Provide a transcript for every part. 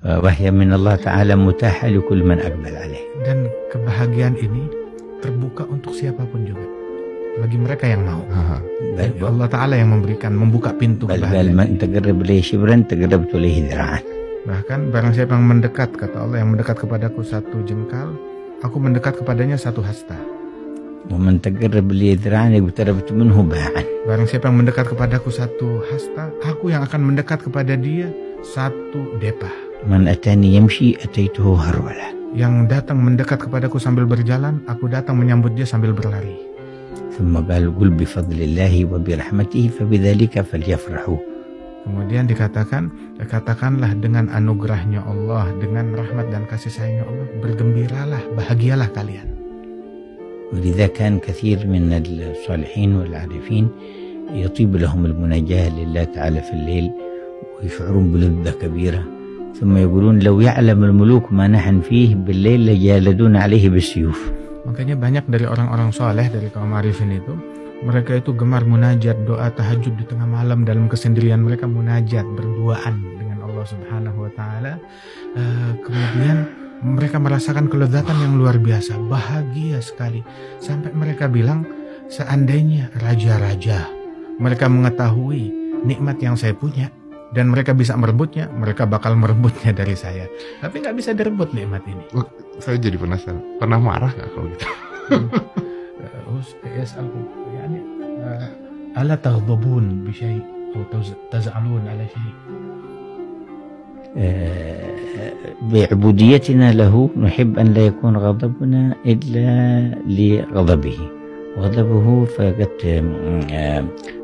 وهي من الله تعالى متاحة لكل من أقبل عليه. Dan kebahagiaan ini terbuka untuk siapapun juga, bagi mereka yang mau. Allah Ta'ala yang memberikan, membuka pintu kebahagiaan. Bahkan barang siapa yang mendekat, kata Allah, yang mendekat kepadaku satu jengkal, aku mendekat kepadanya satu hasta. Barang siapa yang mendekat kepadaku satu hasta, aku yang akan mendekat kepada dia satu depah. Yang datang mendekat kepadaku sambil berjalan, aku datang menyambut dia sambil berlari. Kemudian dikatakan, katakanlah dengan anugerahnya Allah, dengan rahmat dan kasih sayangnya Allah, bergembiralah, bahagialah kalian. ولذا كان كثير من الصالحين والعارفين يطيب لهم المناجاة لله تعالى في الليل ويشعرون بلذة كبيرة ثم يقولون لو يعلم الملوك ما نحن فيه بالليل لجالدون عليه بالسيوف. Makanya banyak dari orang-orang soleh dari kaum arifin itu, mereka itu gemar munajat, doa tahajud di tengah malam, dalam kesendirian mereka munajat, berduaan dengan Allah Subhanahu wa Ta'ala. Kemudian mereka merasakan kelezatan yang luar biasa, bahagia sekali, sampai mereka bilang, seandainya raja-raja mereka mengetahui nikmat yang saya punya dan mereka bisa merebutnya, mereka bakal merebutnya dari saya. Tapi nggak bisa direbut nikmat ini. Saya jadi penasaran, pernah marah nggak kalau gitu? يعني ألا تغضبون بشيء أو تزعلون على شيء؟ بعبوديتنا له نحب أن لا يكون غضبنا إلا لغضبه. غضبه فقد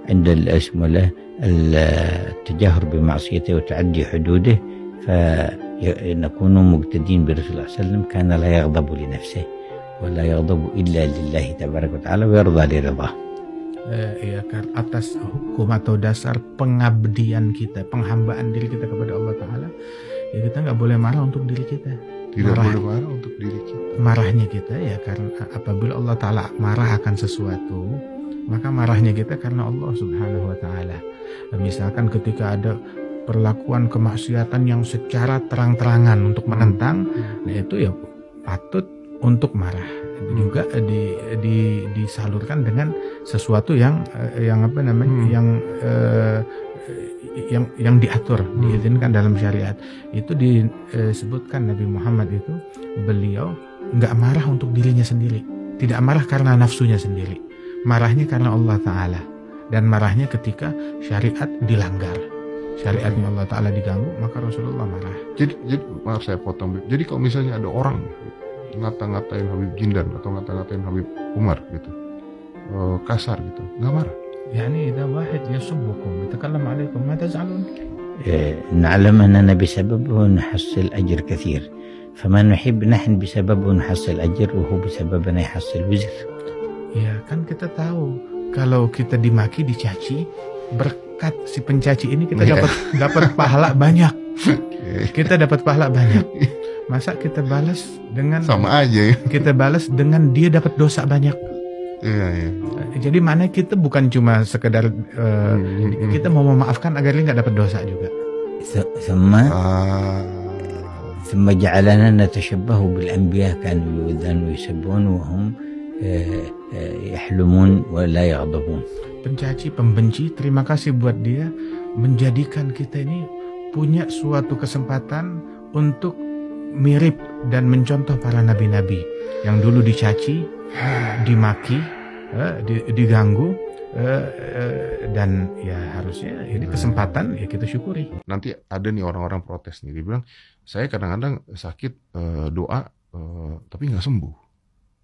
عند الاسم له التجاهر بمعصيته وتعدي حدوده، فنكون مقتدين برسول الله صلى الله عليه وسلم، كان لا يغضب لنفسه ولا يغضب إلا لله تبارك وتعالى ويرضى لرضاه. Ya, atas hukum atau dasar pengabdian kita, penghambaan diri kita kepada Allah Ta'ala, ya kita nggak boleh marah untuk diri kita. Tidak boleh marah untuk diri kita. Marahnya kita ya karena apabila Allah Ta'ala marah akan sesuatu, maka marahnya kita karena Allah Subhanahu wa Ta'ala. Misalkan ketika ada perlakuan kemaksiatan yang secara terang-terangan untuk menentang, nah itu ya patut untuk marah. Juga disalurkan dengan sesuatu yang apa namanya, yang diatur, diizinkan dalam syariat. Itu disebutkan Nabi Muhammad itu, beliau nggak marah untuk dirinya sendiri, tidak marah karena nafsunya sendiri, marahnya karena Allah Ta'ala, dan marahnya ketika syariat dilanggar, syariatnya Allah Ta'ala diganggu, maka Rasulullah marah. Jadi maaf saya potong. Jadi kalau misalnya ada orang ngata-ngatain Habib Jindan atau ngata-ngatain Habib Umar gitu, kasar gitu, nggak marah? يعني إذا واحد يسبكم يتكلم عليكم ما تزعلون؟ نعلم أننا بسببه نحصل أجر كثير، فما نحب نحن بسببه نحصل أجر وهو بسببنا يحصل وزر. Ya kan kita tahu kalau kita dimaki, dicaci, berkat si pencaci ini kita dapat pahala banyak. Kita dapat pahala banyak. Masa kita balas dengan sama aja ya? Kita balas dengan dia dapat dosa banyak. Iya. Jadi mana kita bukan cuma sekedar kita mau memaafkan agar dia nggak dapat dosa juga. ثم جعلنا نتشبه بالأنبياء كانوا يؤذون ويسبون وهم يحلمون ولا يغضبون. Pencaci, pembenci, terima kasih buat dia menjadikan kita ini punya suatu kesempatan untuk mirip dan mencontoh para nabi-nabi yang dulu dicaci, dimaki, diganggu, dan ya harusnya ini kesempatan ya kita syukuri. Nanti ada nih orang-orang protes nih, dia bilang saya kadang-kadang sakit doa tapi nggak sembuh.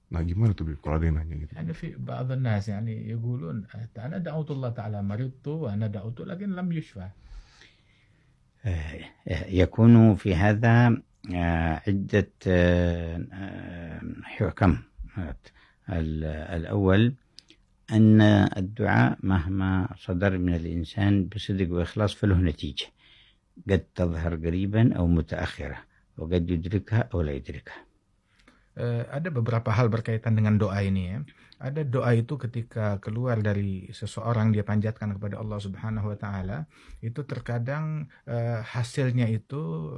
Nah gimana tuh kalau ada yang nanya gitu? Ada fi بعض الناس يعني يقولون أنا دعوت الله تعالى مرضت وأنا دعوت لكن لم يشفى. يكون في هذا عدة حكم. الأول أن الدعاء مهما صدر من الإنسان بصدق وإخلاص فله نتيجة قد تظهر قريبا أو متأخرة وقد يدركها أو لا يدركها. Ada beberapa hal berkaitan dengan doa ini ya. Ada doa itu ketika keluar dari seseorang dia panjatkan kepada Allah Subhanahu wa taala, itu terkadang hasilnya itu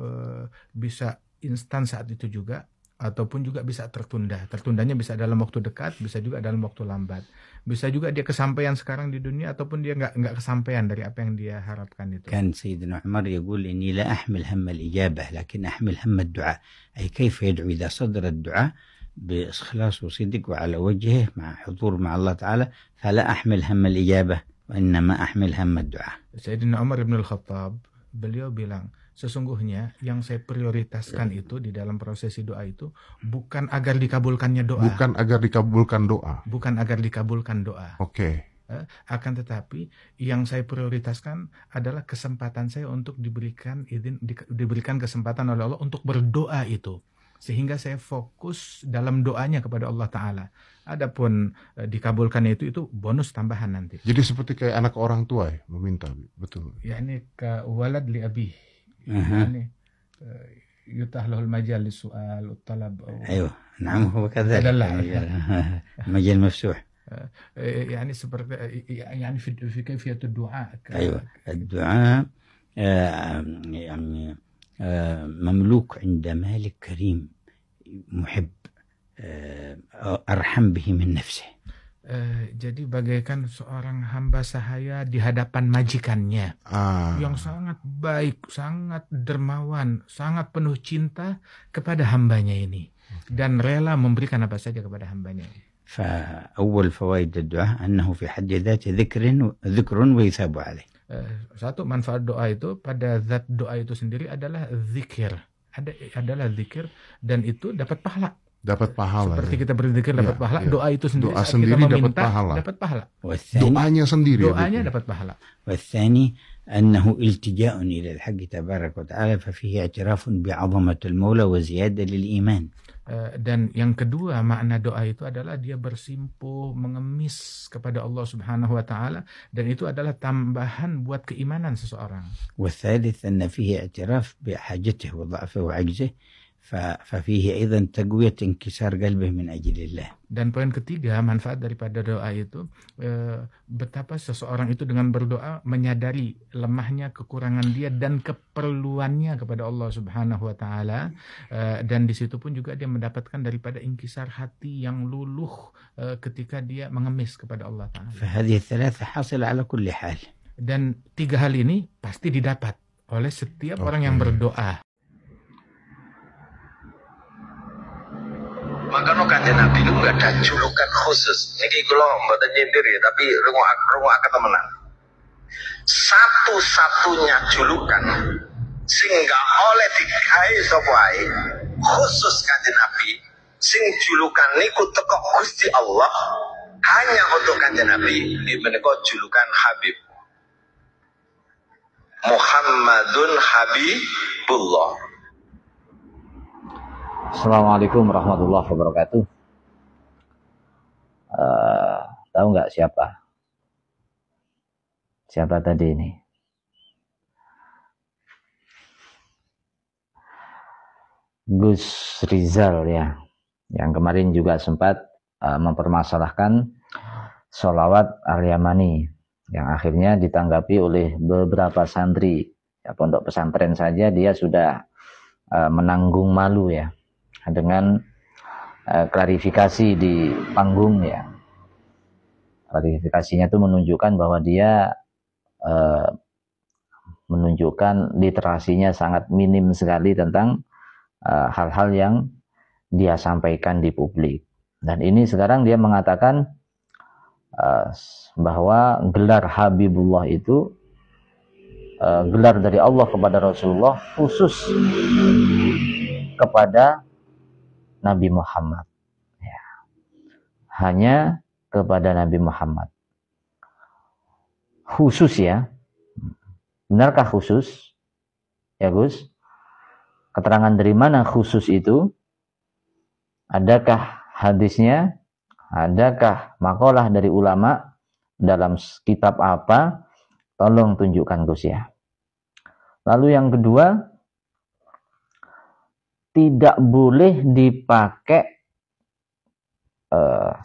bisa instan saat itu juga ataupun juga bisa tertunda. Tertundanya bisa dalam waktu dekat, bisa juga dalam waktu lambat. Bisa juga dia kesampaian sekarang di dunia ataupun dia nggak kesampaian dari apa yang dia harapkan itu. كان سيدنا عمر يقول إني لا أحمل هم الإجابة لكن أحمل هم الدعاء، أي كيف يدعو إذا صدر الدعاء بإخلاص وصدق وعلى وجهه مع حضور مع الله تعالى، فلا أحمل هم الإجابة وإنما أحمل هم الدعاء. Sayyidina Umar bin Al-Khattab, beliau bilang, sesungguhnya yang saya prioritaskan itu di dalam prosesi doa itu bukan agar dikabulkannya doa. Bukan agar dikabulkan doa. Bukan agar dikabulkan doa. Oke. Akan tetapi yang saya prioritaskan adalah kesempatan saya untuk diberikan kesempatan oleh Allah untuk berdoa itu. Sehingga saya fokus dalam doanya kepada Allah Ta'ala. Adapun dikabulkannya itu bonus tambahan nanti. Jadi seperti kayak anak orang tua ya, meminta, betul. Ya ini ke walad li abih. Yani yutah lahul majal lis-su'al wat-talab. أيوه نعم هو كذلك. مجال مفتوح. يعني seperti يعني في كيفية الدعاء. أيوه الدعاء يعني مملوك عند مالك كريم محب أرحم به من نفسه. Jadi bagaikan seorang hamba sahaya di hadapan majikannya yang sangat baik, sangat dermawan, sangat penuh cinta kepada hambanya ini dan rela memberikan apa saja kepada hambanya. فأول فوائد الدعاء أنه في حد ذاته ذكر ويثاب عليه. Satu manfaat doa itu pada zat doa itu sendiri adalah zikir. Adalah zikir dan itu dapat pahala. Dapat pahala. Seperti kita berzikir dapat pahala, doa itu sendiri doa saat sendiri kita meminta dapat pahala. والثاني Doanya sendiri. Doanya dapat pahala. والثاني أنه التجاء إلى الحق تبارك وتعالى ففيه اعتراف بعظمة المولى وزيادة للإيمان. Dan yang kedua makna doa itu adalah dia bersimpuh mengemis kepada Allah Subhanahu wa taala dan itu adalah tambahan buat keimanan seseorang. والثالث أن فيه اعتراف بحاجته وضعفه وعجزه ففيه أيضا تقوية انكسار قلبه من أجل الله. Dan poin ketiga manfaat daripada doa itu betapa seseorang itu dengan berdoa menyadari lemahnya, kekurangan dia dan keperluannya kepada Allah Subhanahu wa taala dan di situ pun juga dia mendapatkan daripada inkisar hati yang luluh ketika dia mengemis kepada Allah taala. فهذه الثلاثة حاصلة على كل حال. Dan tiga hal ini pasti didapat oleh setiap orang yang berdoa. Makanya kanjeng Nabi itu nggak ada julukan khusus. Ini kalau mboten nyindir ya, tapi rungok temenan. Satu-satunya julukan sing nggak oleh digawe sapa ae khusus kanjeng Nabi, sing julukan niku teko Gusti Allah hanya untuk kanjeng Nabi, ini menika julukan Habib. Muhammadun Habibullah. Assalamualaikum warahmatullahi wabarakatuh. Tahu nggak siapa? Siapa tadi ini? Gus Rizal ya, yang kemarin juga sempat mempermasalahkan sholawat Al-Yamani, yang akhirnya ditanggapi oleh beberapa santri. Ya, pondok pesantren saja dia sudah menanggung malu ya, dengan klarifikasi di panggung ya. Klarifikasinya itu menunjukkan bahwa dia menunjukkan literasinya sangat minim sekali tentang hal-hal yang dia sampaikan di publik. Dan ini sekarang dia mengatakan bahwa gelar Habibullah itu gelar dari Allah kepada Rasulullah khusus kepada Nabi Muhammad ya. Hanya kepada Nabi Muhammad khusus ya. Benarkah khusus ya Gus? Keterangan dari mana khusus itu? Adakah hadisnya? Adakah makalah dari ulama? Dalam kitab apa? Tolong tunjukkan Gus ya. Lalu yang kedua, tidak boleh dipakai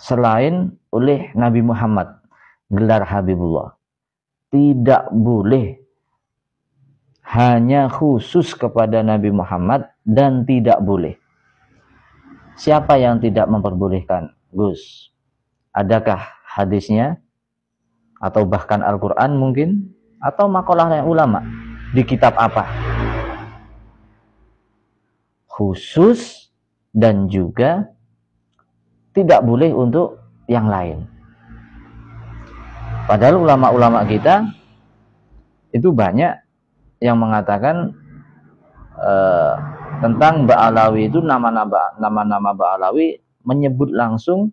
selain oleh Nabi Muhammad, gelar Habibullah. Tidak boleh hanya khusus kepada Nabi Muhammad, dan tidak boleh. Siapa yang tidak memperbolehkan, Gus? Adakah hadisnya? Atau bahkan Al-Quran mungkin? Atau makalah ulama? Di kitab apa? Khusus dan juga tidak boleh untuk yang lain. Padahal ulama-ulama kita itu banyak yang mengatakan tentang Ba'alawi itu, nama-nama Ba'alawi menyebut langsung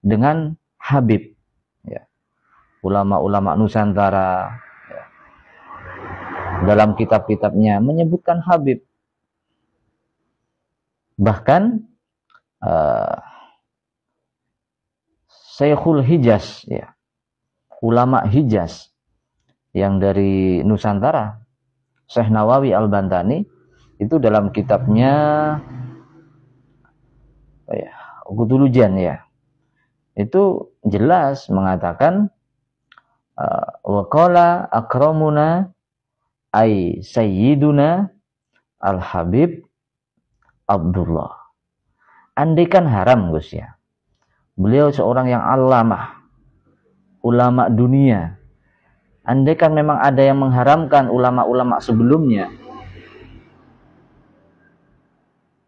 dengan Habib. Ya. Ulama-ulama Nusantara ya, dalam kitab-kitabnya menyebutkan Habib. Bahkan Syekhul Hijaz, ya, ulama Hijaz yang dari Nusantara, Syekh Nawawi Al-Bantani, itu dalam kitabnya Qutulujan, ya, itu jelas mengatakan wa qala akramuna ay sayyiduna al-Habib Abdullah. Andaikan haram, Gus, ya, beliau seorang yang alamah, ulama dunia. Andaikan memang ada yang mengharamkan ulama-ulama sebelumnya,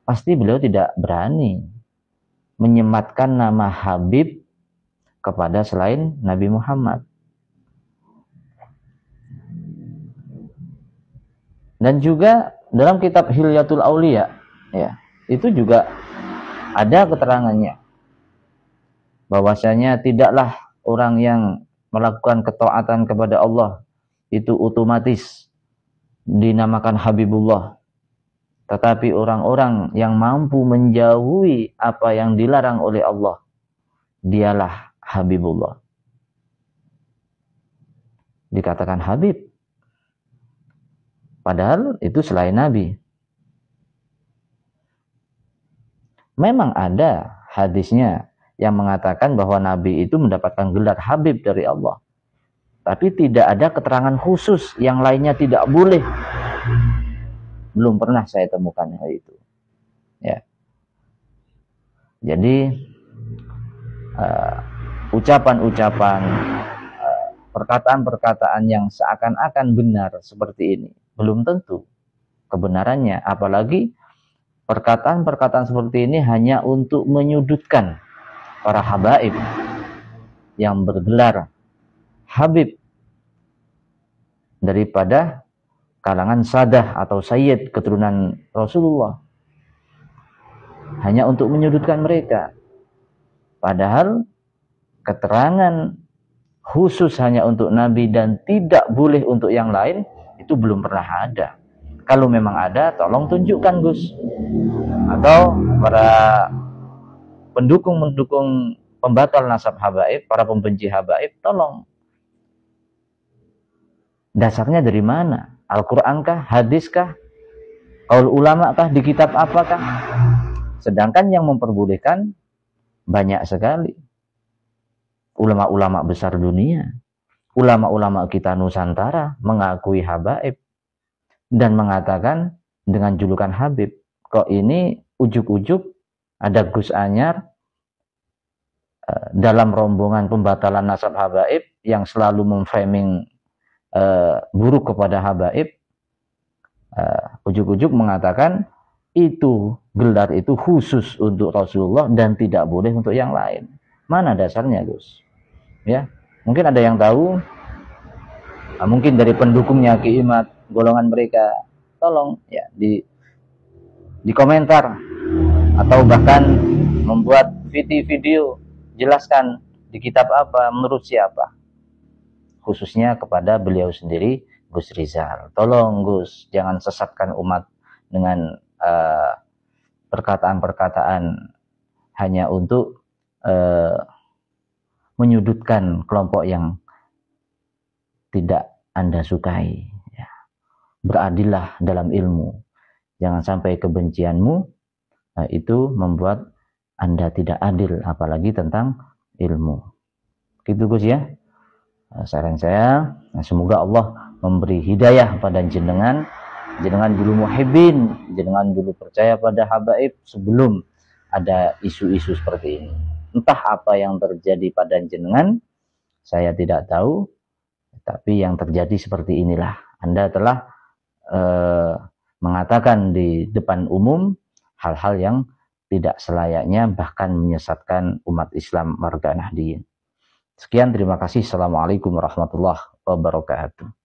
pasti beliau tidak berani menyematkan nama Habib kepada selain Nabi Muhammad. Dan juga dalam kitab Hilyatul Auliya, ya, itu juga ada keterangannya bahwasanya tidaklah orang yang melakukan ketaatan kepada Allah itu otomatis dinamakan Habibullah, tetapi orang-orang yang mampu menjauhi apa yang dilarang oleh Allah, dialah Habibullah. Dikatakan Habib, padahal itu selain Nabi. Memang ada hadisnya yang mengatakan bahwa Nabi itu mendapatkan gelar Habib dari Allah, tapi tidak ada keterangan khusus yang lainnya tidak boleh. Belum pernah saya temukan hal itu, ya. Jadi ucapan-ucapan, perkataan-perkataan yang seakan-akan benar seperti ini belum tentu kebenarannya, apalagi perkataan-perkataan seperti ini hanya untuk menyudutkan para habaib yang bergelar Habib daripada kalangan sadah atau sayyid keturunan Rasulullah, hanya untuk menyudutkan mereka. Padahal keterangan khusus hanya untuk Nabi dan tidak boleh untuk yang lain itu belum pernah ada. Kalau memang ada, tolong tunjukkan, Gus. Atau para pendukung pembatal nasab habaib, para pembenci habaib, tolong. Dasarnya dari mana? Al-Quran kah? Hadis kah? Qaul ulama kah? Di kitab apakah? Sedangkan yang memperbolehkan banyak sekali. Ulama-ulama besar dunia, ulama-ulama kita Nusantara mengakui habaib dan mengatakan dengan julukan Habib. Kok ini ujuk-ujuk ada Gus Anyar dalam rombongan pembatalan nasab habaib yang selalu memframing buruk kepada habaib, ujuk-ujuk mengatakan itu gelar itu khusus untuk Rasulullah dan tidak boleh untuk yang lain. Mana dasarnya, Gus? Ya, mungkin ada yang tahu, mungkin dari pendukungnya Ki Imad, golongan mereka, tolong ya di komentar atau bahkan membuat video jelaskan di kitab apa, menurut siapa, khususnya kepada beliau sendiri, Gus Rizal. Tolong, Gus, jangan sesatkan umat dengan perkataan-perkataan hanya untuk menyudutkan kelompok yang tidak Anda sukai. Ya. Beradillah dalam ilmu. Jangan sampai kebencianmu itu membuat Anda tidak adil, apalagi tentang ilmu. Gitu Gus ya. Saran saya, semoga Allah memberi hidayah pada jenengan dulu muhibbin, jenengan dulu percaya pada habaib sebelum ada isu-isu seperti ini. Entah apa yang terjadi pada jenengan, saya tidak tahu, tapi yang terjadi seperti inilah. Anda telah mengatakan di depan umum hal-hal yang tidak selayaknya, bahkan menyesatkan umat Islam warga Nahdliyin. Sekian, terima kasih. Assalamualaikum warahmatullahi wabarakatuh.